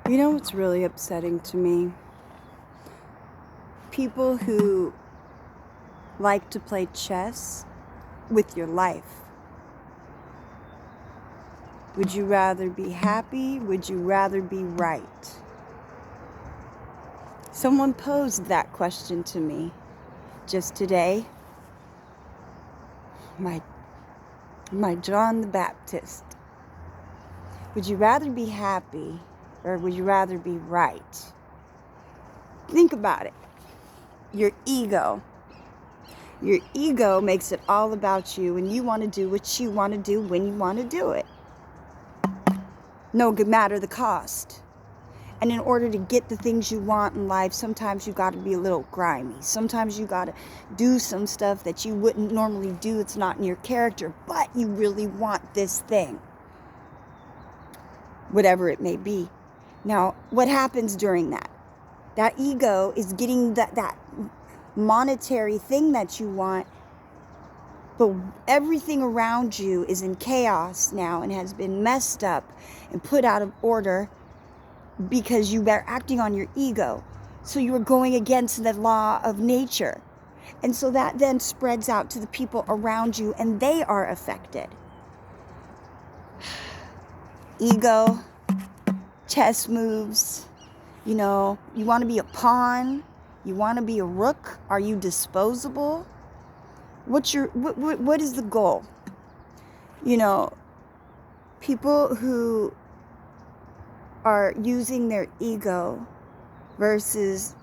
You know what's really upsetting to me? People who like to play chess with your life. Would you rather be happy? Would you rather be right? Someone posed that question to me just today. My John the Baptist. Would you rather be happy or would you rather be right? Think about it. Your ego. Your ego makes it all about you, and you want to do what you want to do when you want to do it. No matter the cost. And in order to get the things you want in life, sometimes you got to be a little grimy. Sometimes you got to do some stuff that you wouldn't normally do. It's not in your character, but you really want this thing. Whatever it may be. Now, what happens during that? That ego is getting that monetary thing that you want, but everything around you is in chaos now and has been messed up and put out of order because you are acting on your ego. So you are going against the law of nature. And so that then spreads out to the people around you and they are affected. Ego, chess moves, you want to be a pawn, you want to be a rook, are you disposable? What is the goal? People who are using their ego versus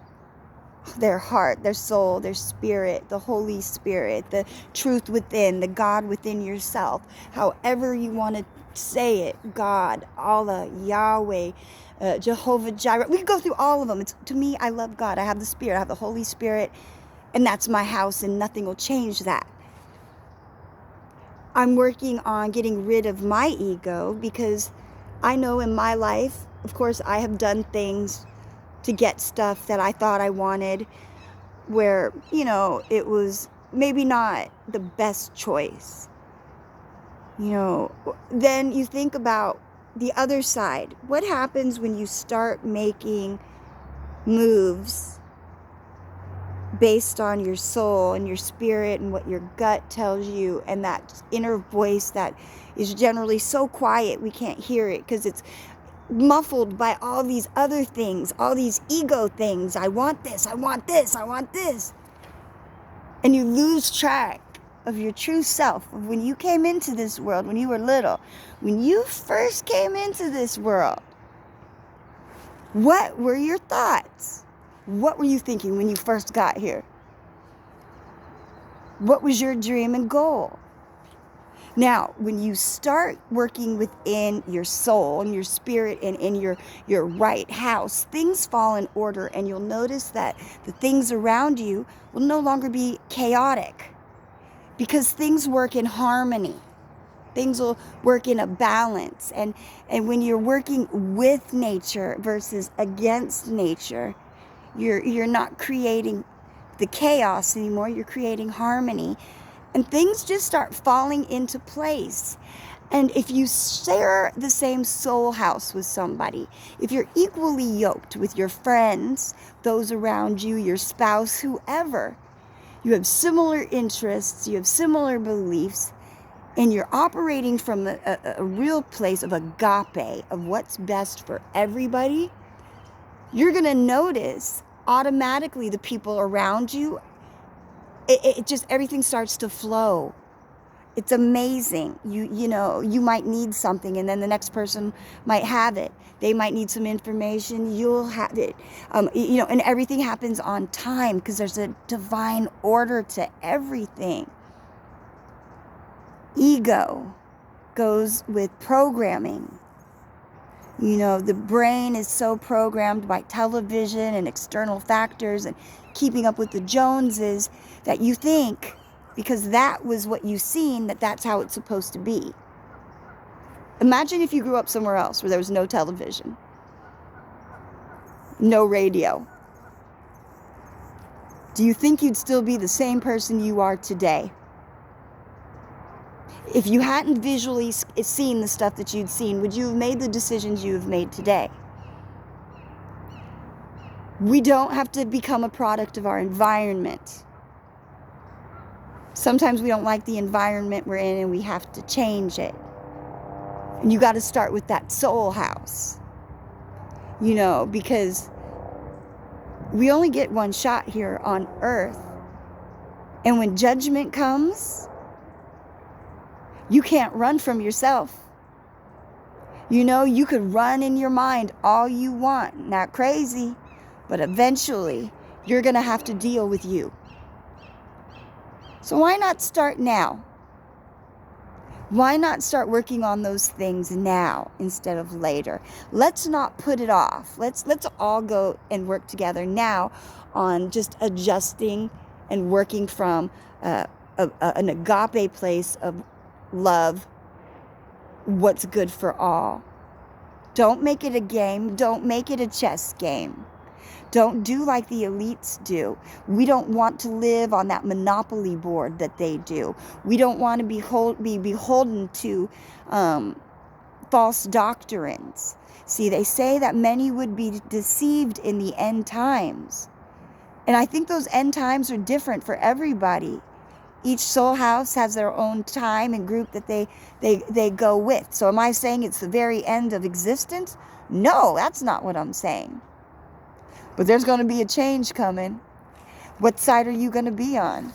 their heart, their soul, their spirit, the Holy Spirit, the truth within, the God within yourself, however you want to say it, God, Allah, Yahweh, Jehovah Jireh. We can go through all of them. To me, I love God. I have the Spirit. I have the Holy Spirit, and that's my house, and nothing will change that. I'm working on getting rid of my ego because I know in my life, of course, I have done things to get stuff that I thought I wanted where, it was maybe not the best choice. Then you think about the other side. What happens when you start making moves based on your soul and your spirit and what your gut tells you, and that inner voice that is generally so quiet we can't hear it because it's muffled by all these other things, all these ego things. I want this, I want this, I want this. And you lose track of your true self, of when you came into this world, when you were little, when you first came into this world. What were your thoughts? What were you thinking when you first got here? What was your dream and goal? Now, when you start working within your soul and your spirit and in your right house, things fall in order, and you'll notice that the things around you will no longer be chaotic because things work in harmony. Things will work in a balance. And when you're working with nature versus against nature, you're not creating the chaos anymore. You're creating harmony. And things just start falling into place. And if you share the same soul house with somebody, if you're equally yoked with your friends, those around you, your spouse, whoever, you have similar interests, you have similar beliefs, and you're operating from a real place of agape, of what's best for everybody, you're going to notice automatically the people around you, it just, everything starts to flow. It's amazing. You might need something, and then the next person might have it. They might need some information. You'll have it. And everything happens on time because there's a divine order to everything. Ego goes with programming. The brain is so programmed by television and external factors and keeping up with the Joneses that you think, because that was what you've seen, that's how it's supposed to be. Imagine if you grew up somewhere else where there was no television, no radio. Do you think you'd still be the same person you are today? If you hadn't visually seen the stuff that you'd seen, would you have made the decisions you have made today? We don't have to become a product of our environment. Sometimes we don't like the environment we're in and we have to change it. And you got to start with that soul house. You know, because we only get one shot here on earth. And when judgment comes, you can't run from yourself. You know, you could run in your mind all you want. Not crazy, but eventually you're going to have to deal with you. So why not start now? Why not start working on those things now instead of later? Let's not put it off. Let's all go and work together now on just adjusting and working from an agape place of love, what's good for all. Don't make it a game. Don't make it a chess game. Don't do like the elites do. We don't want to live on that monopoly board that they do. We don't want to be beholden to false doctrines. See, they say that many would be deceived in the end times. And I think those end times are different for everybody. Each soul house has their own time and group that they go with. So am I saying it's the very end of existence? No, that's not what I'm saying. But there's going to be a change coming. What side are you going to be on?